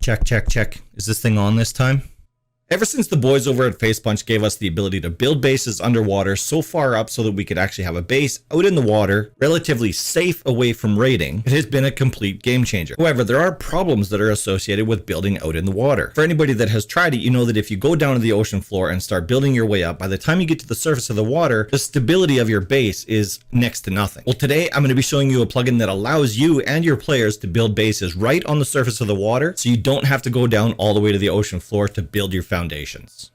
Check, check, check. Is this thing on this time? Ever since the boys over at Facepunch gave us the ability to build bases underwater so far up so that we could actually have a base out in the water, relatively safe away from raiding, it has been a complete game changer. However, there are problems that are associated with building out in the water. For anybody that has tried it, you know that if you go down to the ocean floor and start building your way up, by the time you get to the surface of the water, the stability of your base is next to nothing. Well, today I'm going to be showing you a plugin that allows you and your players to build bases right on the surface of the water, so you don't have to go down all the way to the ocean floor to build your foundations.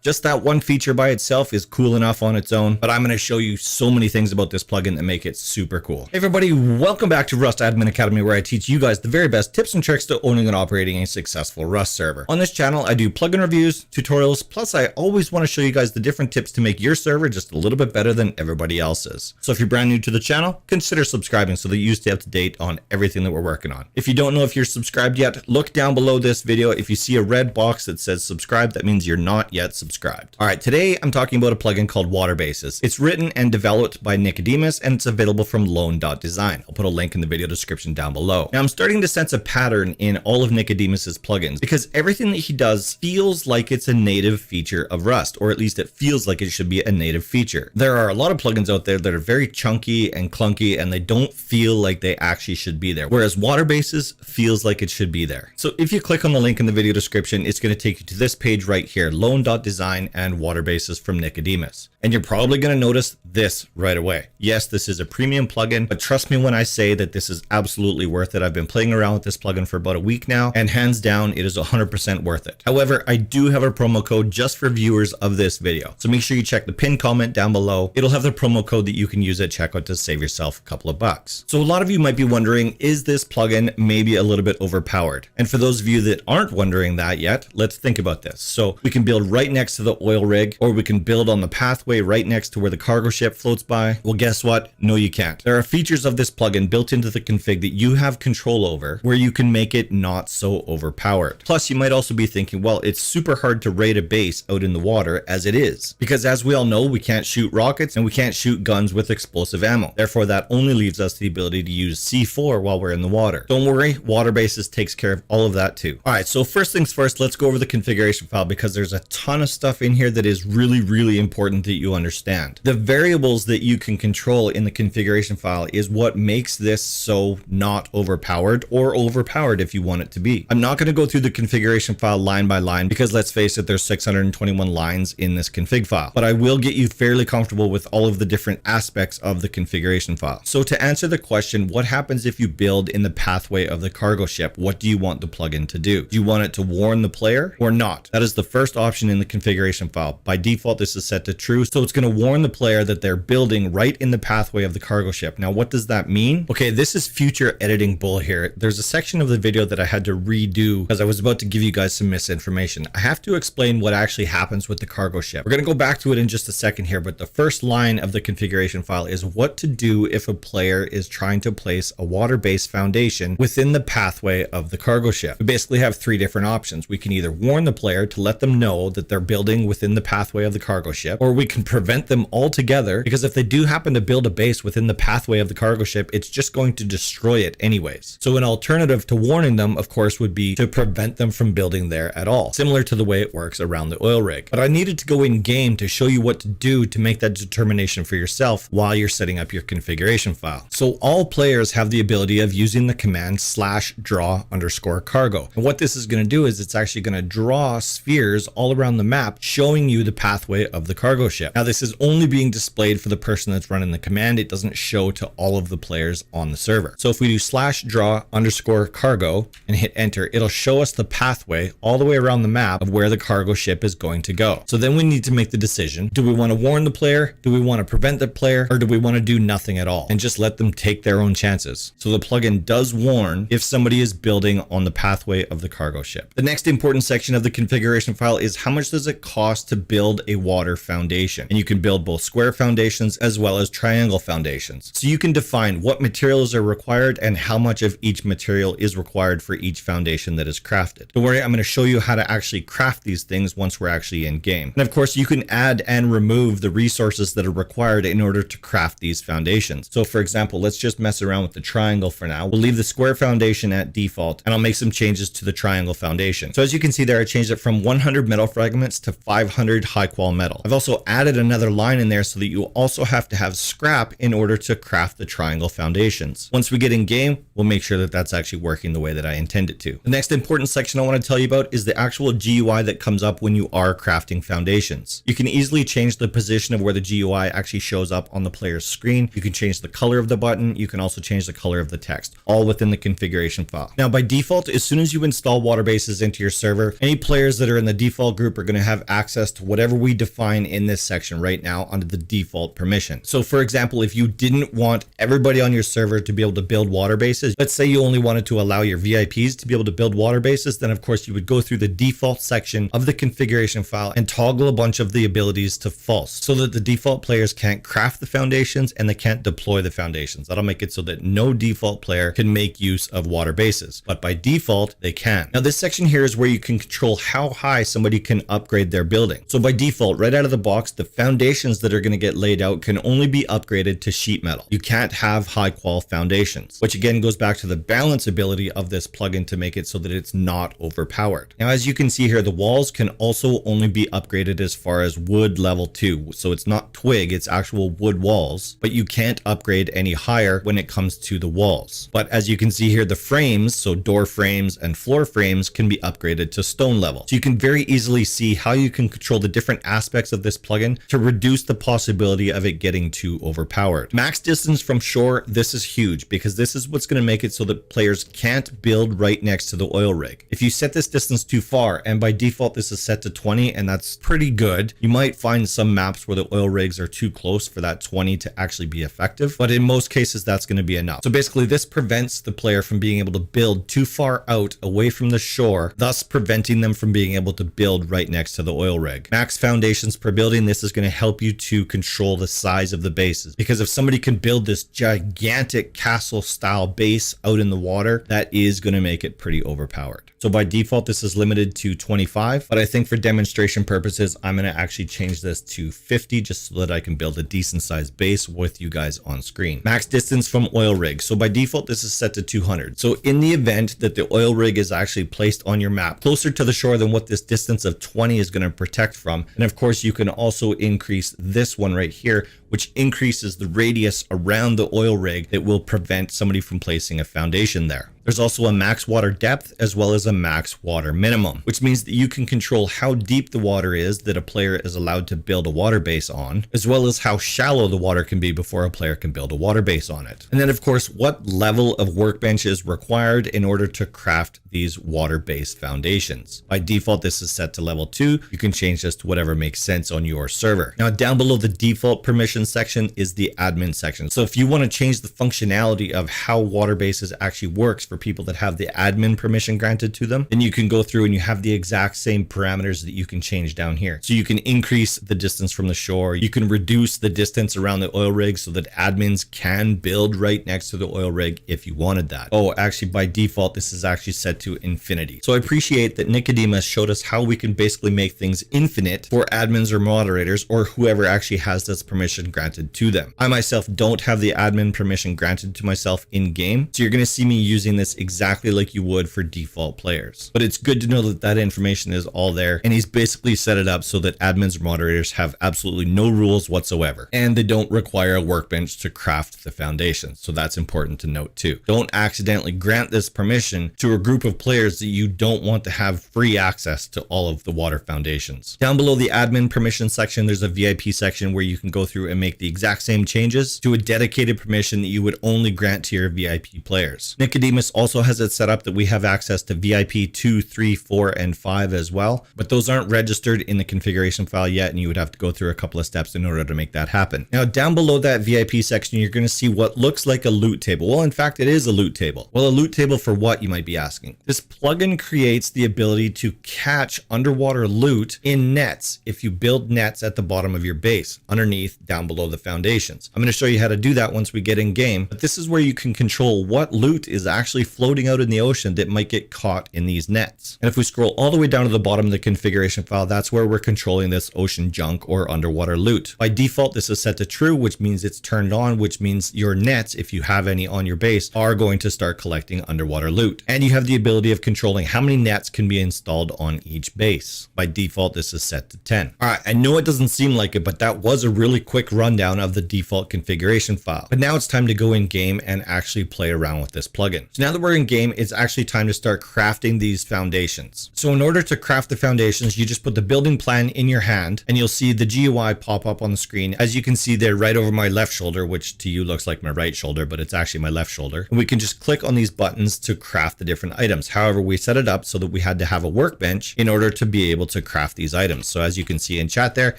Just that one feature by itself is cool enough on its own, but I'm going to show you so many things about this plugin that make it super cool. Hey everybody, welcome back to Rust Admin Academy, where I teach you guys the very best tips and tricks to owning and operating a successful Rust server. On this channel, I do plugin reviews, tutorials, plus I always want to show you guys the different tips to make your server just a little bit better than everybody else's. So if you're brand new to the channel, consider subscribing so that you stay up to date on everything that we're working on. If you don't know if you're subscribed yet, look down below this video. If you see a red box that says subscribe, that means you're not yet subscribed. All right, today I'm talking about a plugin called WaterBases. It's written and developed by Nikedemos, and it's available from Lone.Design. I'll put a link in the video description down below. Now I'm starting to sense a pattern in all of Nikedemos' plugins, because everything that he does feels like it's a native feature of Rust, or at least it feels like it should be a native feature. There are a lot of plugins out there that are very chunky and clunky, and they don't feel like they actually should be there, whereas WaterBases feels like it should be there. So if you click on the link in the video description, it's going to take you to this page right here, Lone.Design and WaterBases from Nikedemos. And you're probably going to notice this right away. Yes, this is a premium plugin, but trust me when I say that this is absolutely worth it. I've been playing around with this plugin for about a week now, and hands down, it is 100% worth it. However, I do have a promo code just for viewers of this video. So make sure you check the pinned comment down below. It'll have the promo code that you can use at checkout to save yourself a couple of bucks. So a lot of you might be wondering, is this plugin maybe a little bit overpowered? And for those of you that aren't wondering that yet, let's think about this. So we can build right next to the oil rig, or we can build on the pathway right next to where the cargo ship floats by. Well, guess what? No, you can't. There are features of this plugin built into the config that you have control over, where you can make it not so overpowered. Plus, you might also be thinking, well, it's super hard to raid a base out in the water as it is, because as we all know, we can't shoot rockets and we can't shoot guns with explosive ammo. Therefore, that only leaves us the ability to use C4 while we're in the water. Don't worry, WaterBases takes care of all of that too. All right, so first things first, let's go over the configuration file, because there's a ton of stuff in here that is really important that you understand. The variables that you can control in the configuration file is what makes this so not overpowered, or overpowered if you want it to be. I'm not going to go through the configuration file line by line, because let's face it, there's 621 lines in this config file, but I will get you fairly comfortable with all of the different aspects of the configuration file. So to answer the question, what happens if you build in the pathway of the cargo ship? What do you want the plugin to do? Do you want it to warn the player or not? That is the first option in the configuration file. By default, this is set to true, so it's going to warn the player that they're building right in the pathway of the cargo ship. Now, what does that mean? Okay, this is future editing bull here. There's a section of the video that I had to redo because I was about to give you guys some misinformation. I have to explain what actually happens with the cargo ship. We're going to go back to it in just a second here, but the first line of the configuration file is what to do if a player is trying to place a water-based foundation within the pathway of the cargo ship. We basically have three different options. We can either warn the player to let them know that they're building within the pathway of the cargo ship, or we can prevent them altogether, because if they do happen to build a base within the pathway of the cargo ship, it's just going to destroy it anyways. So an alternative to warning them, of course, would be to prevent them from building there at all, similar to the way it works around the oil rig. But I needed to go in game to show you what to do to make that determination for yourself while you're setting up your configuration file. So all players have the ability of using the command /draw_cargo. And what this is going to do is it's actually going to draw spheres all around the map, showing you the pathway of the cargo ship. Now, this is only being displayed for the person that's running the command. It doesn't show to all of the players on the server. So if we do /draw_cargo and hit enter, it'll show us the pathway all the way around the map of where the cargo ship is going to go. So then we need to make the decision. Do we want to warn the player? Do we want to prevent the player? Or do we want to do nothing at all and just let them take their own chances? So the plugin does warn if somebody is building on the pathway of the cargo ship. The next important section of the configuration file file is how much does it cost to build a water foundation. And you can build both square foundations as well as triangle foundations. So you can define what materials are required and how much of each material is required for each foundation that is crafted. Don't worry, I'm going to show you how to actually craft these things once we're actually in game. And of course, you can add and remove the resources that are required in order to craft these foundations. So for example, let's just mess around with the triangle for now. We'll leave the square foundation at default, and I'll make some changes to the triangle foundation. So as you can see there, I changed it from 100 metal fragments to 500 high qual metal. I've also added another line in there so that you also have to have scrap in order to craft the triangle foundations. Once we get in game, we'll make sure that that's actually working the way that I intend it to. The next important section I want to tell you about is the actual GUI that comes up when you are crafting foundations. You can easily change the position of where the GUI actually shows up on the player's screen. You can change the color of the button. You can also change the color of the text, all within the configuration file. Now, by default, as soon as you install WaterBases into your server, any players that are in the default group are going to have access to whatever we define in this section right now under the default permission. So for example, if you didn't want everybody on your server to be able to build WaterBases, let's say you only wanted to allow your VIPs to be able to build WaterBases, then of course you would go through the default section of the configuration file and toggle a bunch of the abilities to false so that the default players can't craft the foundations and they can't deploy the foundations. That'll make it so that no default player can make use of WaterBases, but by default they can. Now this section here is where you can control how high somebody can upgrade their building. So by default, right out of the box, the foundations that are going to get laid out can only be upgraded to sheet metal. You can't have high qual foundations, which again goes back to the balance ability of this plugin to make it so that it's not overpowered. Now, as you can see here, the walls can also only be upgraded as far as wood level 2. So it's not twig, it's actual wood walls, but you can't upgrade any higher when it comes to the walls. But as you can see here, the frames, so door frames and floor frames, can be upgraded to stone level. So you can very easily see how you can control the different aspects of this plugin to reduce the possibility of it getting too overpowered. Max distance from shore, this is huge because this is what's going to make it so that players can't build right next to the oil rig. If you set this distance too far, and by default this is set to 20, and that's pretty good, you might find some maps where the oil rigs are too close for that 20 to actually be effective, but in most cases that's going to be enough. So basically this prevents the player from being able to build too far out away from the shore, thus preventing them from being able to build right next to the oil rig. Max foundations per building, this is going to help you to control the size of the bases, because if somebody can build this gigantic castle style base out in the water, that is going to make it pretty overpowered. So by default, this is limited to 25, but I think for demonstration purposes, I'm going to actually change this to 50 just so that I can build a decent sized base with you guys on screen. Max distance from oil rig. So by default, this is set to 200. So in the event that the oil rig is actually placed on your map closer to the shore than what this distance of 20 is going to protect from, and of course you can also increase this one right here, which increases the radius around the oil rig that will prevent somebody from placing a foundation there. There's also a max water depth as well as a max water minimum, which means that you can control how deep the water is that a player is allowed to build a water base on, as well as how shallow the water can be before a player can build a water base on it. And then of course, what level of workbench is required in order to craft these water-based foundations. By default, this is set to level 2. You can change this to whatever makes sense on your server. Now down below the default permission section is the admin section. So if you want to change the functionality of how WaterBases actually works for people that have the admin permission granted to them, then you can go through and you have the exact same parameters that you can change down here. So you can increase the distance from the shore. You can reduce the distance around the oil rig so that admins can build right next to the oil rig if you wanted that. Oh, actually by default, this is actually set to infinity. So I appreciate that Nikedemos showed us how we can basically make things infinite for admins or moderators or whoever actually has this permission granted to them. I myself don't have the admin permission granted to myself in game, so you're going to see me using this exactly like you would for default players. But it's good to know that that information is all there, and he's basically set it up so that admins or moderators have absolutely no rules whatsoever, and they don't require a workbench to craft the foundations. So that's important to note too. Don't accidentally grant this permission to a group of players that you don't want to have free access to all of the water foundations. Down below the admin permission section, there's a VIP section where you can go through and make the exact same changes to a dedicated permission that you would only grant to your VIP players. Nikedemos also has it set up that we have access to VIP 2, 3, 4, and 5 as well, but those aren't registered in the configuration file yet, and you would have to go through a couple of steps in order to make that happen. Now, down below that VIP section, you're going to see what looks like a loot table. Well, in fact, it is a loot table. Well, a loot table for what, you might be asking? This plugin creates the ability to catch underwater loot in nets if you build nets at the bottom of your base, underneath, down below the foundations. I'm going to show you how to do that once we get in game, but this is where you can control what loot is actually floating out in the ocean that might get caught in these nets. And if we scroll all the way down to the bottom of the configuration file, that's where we're controlling this ocean junk or underwater loot. By default, this is set to true, which means it's turned on, which means your nets, if you have any on your base, are going to start collecting underwater loot. And you have the ability of controlling how many nets can be installed on each base. By default, this is set to 10. All right, I know it doesn't seem like it, but that was a really quick rundown of the default configuration file. But now it's time to go in game and actually play around with this plugin. So now that we're in game, it's actually time to start crafting these foundations. So in order to craft the foundations, you just put the building plan in your hand and you'll see the GUI pop up on the screen. As you can see there right over my left shoulder, which to you looks like my right shoulder, but it's actually my left shoulder. And we can just click on these buttons to craft the different items. However, we set it up so that we had to have a workbench in order to be able to craft these items. So as you can see in chat there,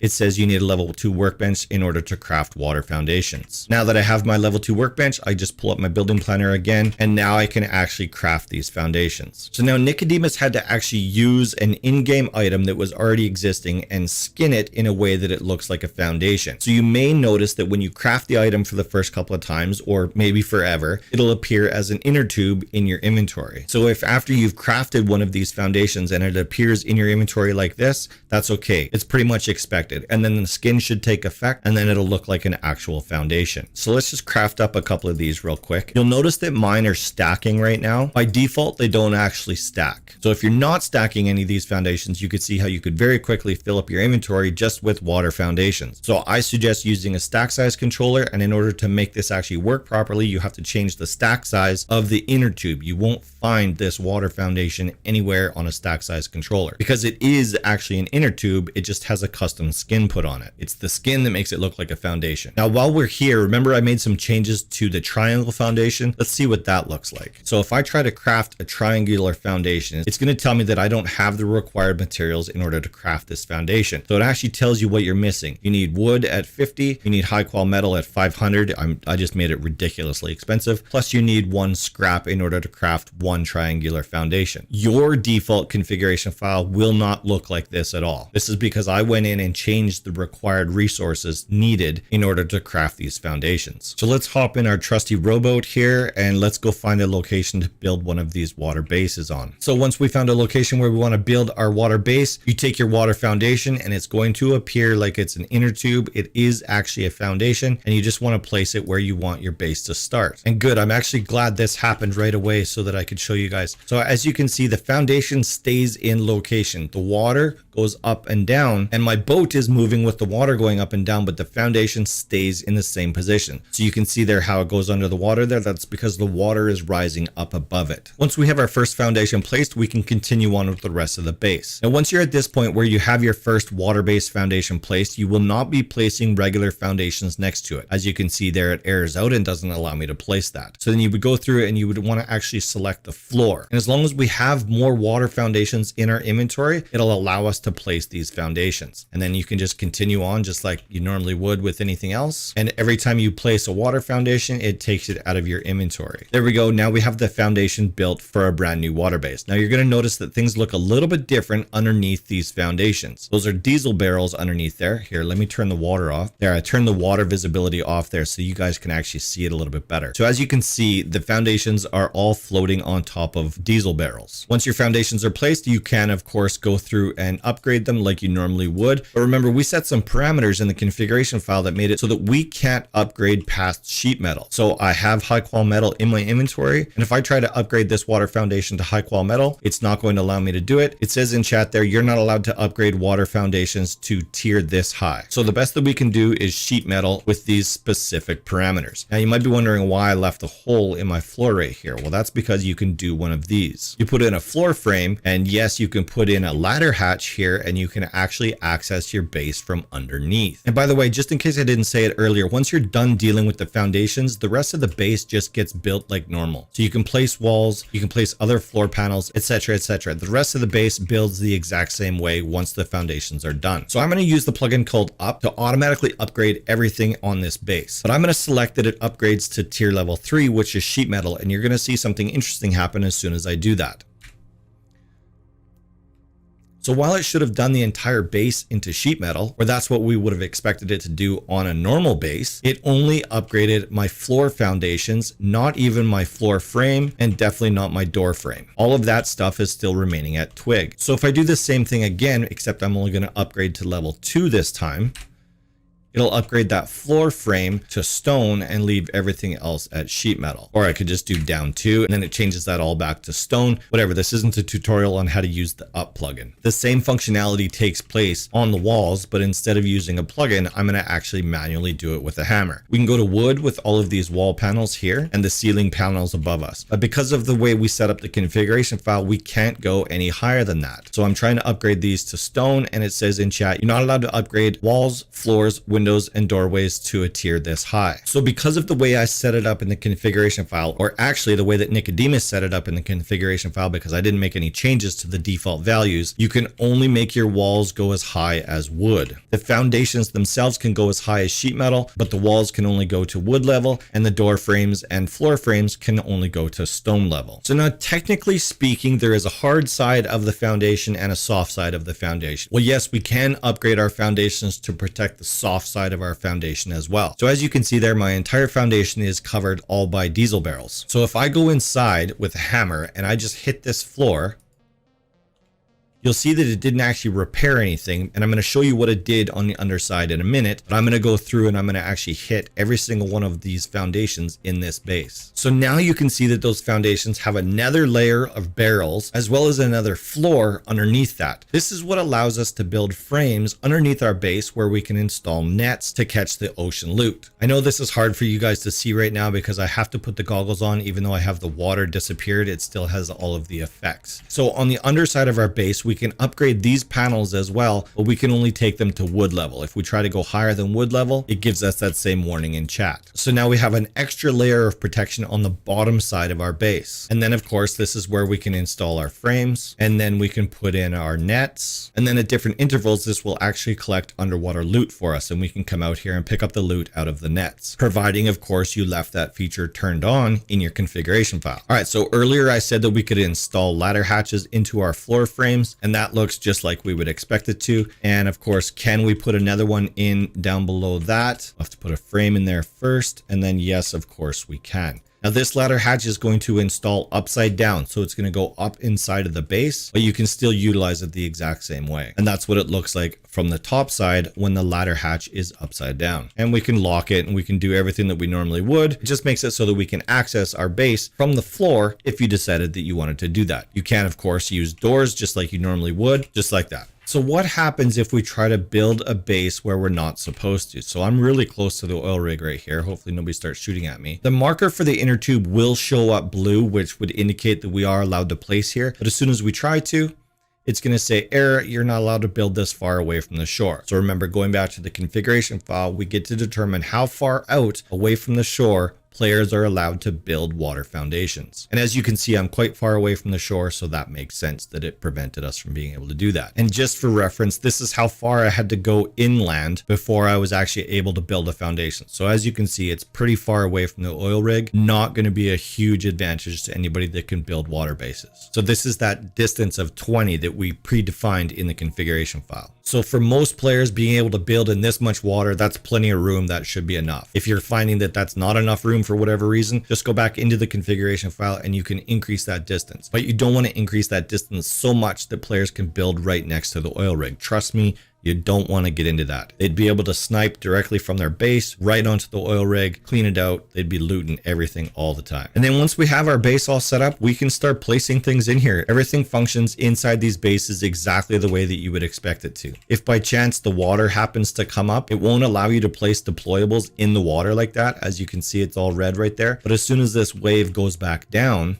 it says you need a level 2 workbench in order to craft water foundations. Now that I have my level 2 workbench, I just pull up my building planner again, and now I can actually craft these foundations. So now Nikedemos had to actually use an in-game item that was already existing and skin it in a way that it looks like a foundation. So you may notice that when you craft the item for the first couple of times, or maybe forever, it'll appear as an inner tube in your inventory. So if after you've crafted one of these foundations and it appears in your inventory like this, that's okay. It's pretty much expected. And then the skin should take effect and then it'll look like an actual foundation. So let's just craft up a couple of these real quick. You'll notice that mine are stacking right now. By default, they don't actually stack. So if you're not stacking any of these foundations, you could see how you could very quickly fill up your inventory just with water foundations. So I suggest using a stack size controller, and in order to make this actually work properly, you have to change the stack size of the inner tube. You won't find this water foundation anywhere on a stack size controller because it is actually an inner tube. It just has a custom skin put on it. It's the skin that makes it look like a foundation. Now, while we're here, remember I made some changes to the triangle foundation. Let's see what that looks like. So if I try to craft a triangular foundation, it's going to tell me that I don't have the required materials in order to craft this foundation. So it actually tells you what you're missing. You need wood at 50. You need high quality metal at 500. I just made it ridiculously expensive. Plus you need 1 scrap in order to craft 1 triangular foundation. Your default configuration file will not look like this at all. This is because I went in and changed the required resources needed in order to craft these foundations. So let's hop in our trusty rowboat here and let's go find a location to build one of these water bases on. So once we found a location where we want to build our water base, you take your water foundation and it's going to appear like it's an inner tube. It is actually a foundation and you just want to place it where you want your base to start. And good, I'm actually glad this happened right away so that I could show you guys. So as you can see, the foundation stays in location. The water goes up and down and my boat is moving with the water going up and down, but the foundation stays in the same position. So you can see there how it goes under the water there. That's because the water is rising up above it. Once we have our first foundation placed, we can continue on with the rest of the base. Now, once you're at this point where you have your first water-based foundation placed, you will not be placing regular foundations next to it. As you can see there, it errors out and doesn't allow me to place that. So then you would go through it and you would want to actually select the floor. And as long as we have more water foundations in our inventory, it'll allow us to place these foundations. And then you can just continue on just like you normally would with anything else. And every time you place a water foundation, it takes it out of your inventory. There we go. Now we have the foundation built for a brand new water base. Now you're going to notice that things look a little bit different underneath these foundations. Those are diesel barrels underneath there. Here, let me turn the water off. There, I turned the water visibility off there so you guys can actually see it a little bit better. So as you can see, the foundations are all floating on top of diesel barrels. Once your foundations are placed, you can of course go through and upgrade them like you normally would. But remember, we set some parameters in the configuration file that made it so that we can't upgrade past sheet metal. So I have high quality metal in my inventory. And if I try to upgrade this water foundation to high quality metal, it's not going to allow me to do it. It says in chat there, you're not allowed to upgrade water foundations to tier this high. So the best that we can do is sheet metal with these specific parameters. Now you might be wondering why I left a hole in my floor right here. Well, that's because you can do one of these. You put in a floor frame, and yes, you can put in a ladder hatch here and you can actually access your base from underneath. And by the way, just in case I didn't say it earlier, once you're done dealing with the foundations, the rest of the base just gets built like normal. So you can place walls, you can place other floor panels, etc, etc. The rest of the base builds the exact same way once the foundations are done. So I'm going to use the plugin called Up to automatically upgrade everything on this base. But I'm going to select that it upgrades to tier level 3, which is sheet metal, and you're going to see something interesting happen as soon as I do that. So while it should have done the entire base into sheet metal, or that's what we would have expected it to do on a normal base, it only upgraded my floor foundations, not even my floor frame, and definitely not my door frame. All of that stuff is still remaining at twig. So if I do the same thing again, except I'm only going to upgrade to level 2 this time, it'll upgrade that floor frame to stone and leave everything else at sheet metal. Or I could just do down 2 and then it changes that all back to stone. Whatever, this isn't a tutorial on how to use the Up plugin. The same functionality takes place on the walls, but instead of using a plugin, I'm going to actually manually do it with a hammer. We can go to wood with all of these wall panels here and the ceiling panels above us. But because of the way we set up the configuration file, we can't go any higher than that. So I'm trying to upgrade these to stone, and it says in chat, you're not allowed to upgrade walls, floors, windows, and doorways to a tier this high. So because of the way I set it up in the configuration file, or actually the way that Nikedemos set it up in the configuration file, because I didn't make any changes to the default values, you can only make your walls go as high as wood. The foundations themselves can go as high as sheet metal, but the walls can only go to wood level, and the door frames and floor frames can only go to stone level. So now technically speaking, there is a hard side of the foundation and a soft side of the foundation. Well, yes, we can upgrade our foundations to protect the soft side of our foundation as well. So as you can see there, my entire foundation is covered all by diesel barrels. So if I go inside with a hammer and I just hit this floor, you'll see that it didn't actually repair anything, and I'm going to show you what it did on the underside in a minute, but I'm going to go through and I'm going to actually hit every single one of these foundations in this base. So now you can see that those foundations have another layer of barrels as well as another floor underneath that. This is what allows us to build frames underneath our base where we can install nets to catch the ocean loot. I know this is hard for you guys to see right now because I have to put the goggles on. Even though I have the water disappeared, it still has all of the effects. So on the underside of our base, we can upgrade these panels as well, but we can only take them to wood level. If we try to go higher than wood level, it gives us that same warning in chat. So now we have an extra layer of protection on the bottom side of our base. And then of course, this is where we can install our frames, and then we can put in our nets. And then at different intervals, this will actually collect underwater loot for us, and we can come out here and pick up the loot out of the nets, providing of course you left that feature turned on in your configuration file. All right, so earlier I said that we could install ladder hatches into our floor frames, and that looks just like we would expect it to. And of course, can we put another one in down below that? I'll have to put a frame in there first, and then yes, of course we can. Now this ladder hatch is going to install upside down, so it's going to go up inside of the base, but you can still utilize it the exact same way. And that's what it looks like from the top side when the ladder hatch is upside down. And we can lock it and we can do everything that we normally would. It just makes it so that we can access our base from the floor if you decided that you wanted to do that. You can of course use doors just like you normally would, just like that. So what happens if we try to build a base where we're not supposed to? So I'm really close to the oil rig right here. Hopefully nobody starts shooting at me. The marker for the inner tube will show up blue, which would indicate that we are allowed to place here. But as soon as we try to, it's going to say error, you're not allowed to build this far away from the shore. So remember, going back to the configuration file, we get to determine how far out away from the shore players are allowed to build water foundations. And as you can see, I'm quite far away from the shore, so that makes sense that it prevented us from being able to do that. And just for reference, this is how far I had to go inland before I was actually able to build a foundation. So as you can see, it's pretty far away from the oil rig, not going to be a huge advantage to anybody that can build water bases. So this is that distance of 20 that we predefined in the configuration file. So for most players, being able to build in this much water, that's plenty of room. That should be enough. If you're finding that that's not enough room for whatever reason, just go back into the configuration file and you can increase that distance. But you don't want to increase that distance so much that players can build right next to the oil rig. Trust me, you don't want to get into that. They'd be able to snipe directly from their base right onto the oil rig, clean it out. They'd be looting everything all the time. And then once we have our base all set up, we can start placing things in here. Everything functions inside these bases exactly the way that you would expect it to. If by chance the water happens to come up, it won't allow you to place deployables in the water like that. As you can see, it's all red right there. But as soon as this wave goes back down,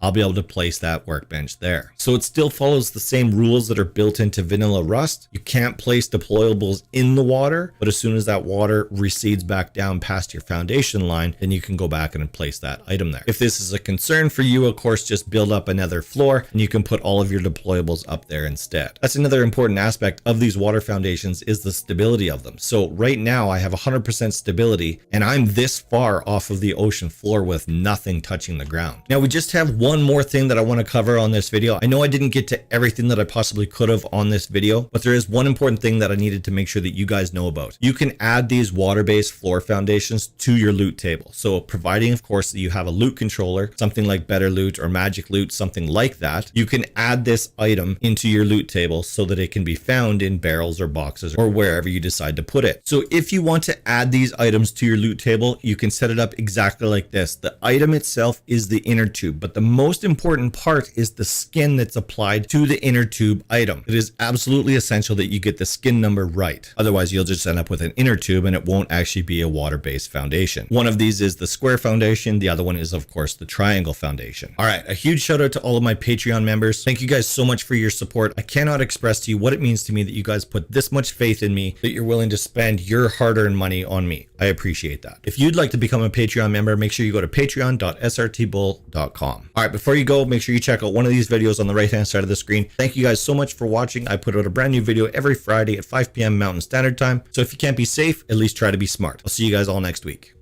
I'll be able to place that workbench there. So it still follows the same rules that are built into vanilla Rust. You can't place deployables in the water, but as soon as that water recedes back down past your foundation line, then you can go back and place that item there. If this is a concern for you, of course, just build up another floor and you can put all of your deployables up there instead. That's another important aspect of these water foundations is the stability of them. So right now I have 100% stability and I'm this far off of the ocean floor with nothing touching the ground. Now we just have one more thing that I want to cover on this video. I know I didn't get to everything that I possibly could have on this video, but there is one important thing that I needed to make sure that you guys know about. You can add these water-based floor foundations to your loot table. So providing, of course, that you have a loot controller, something like Better Loot or Magic Loot, something like that, you can add this item into your loot table so that it can be found in barrels or boxes or wherever you decide to put it. So if you want to add these items to your loot table, you can set it up exactly like this. The item itself is the inner tube, but the most important part is the skin that's applied to the inner tube item. It is absolutely essential that you get the skin number right. Otherwise, you'll just end up with an inner tube and it won't actually be a water-based foundation. One of these is the square foundation. The other one is, of course, the triangle foundation. All right, a huge shout out to all of my Patreon members. Thank you guys so much for your support. I cannot express to you what it means to me that you guys put this much faith in me, that you're willing to spend your hard-earned money on me. I appreciate that. If you'd like to become a Patreon member, make sure you go to patreon.srtbull.com. All right, before you go, make sure you check out one of these videos on the right-hand side of the screen. Thank you guys so much for watching. I put out a brand new video every Friday at 5 p.m. Mountain Standard Time. So if you can't be safe, at least try to be smart. I'll see you guys all next week.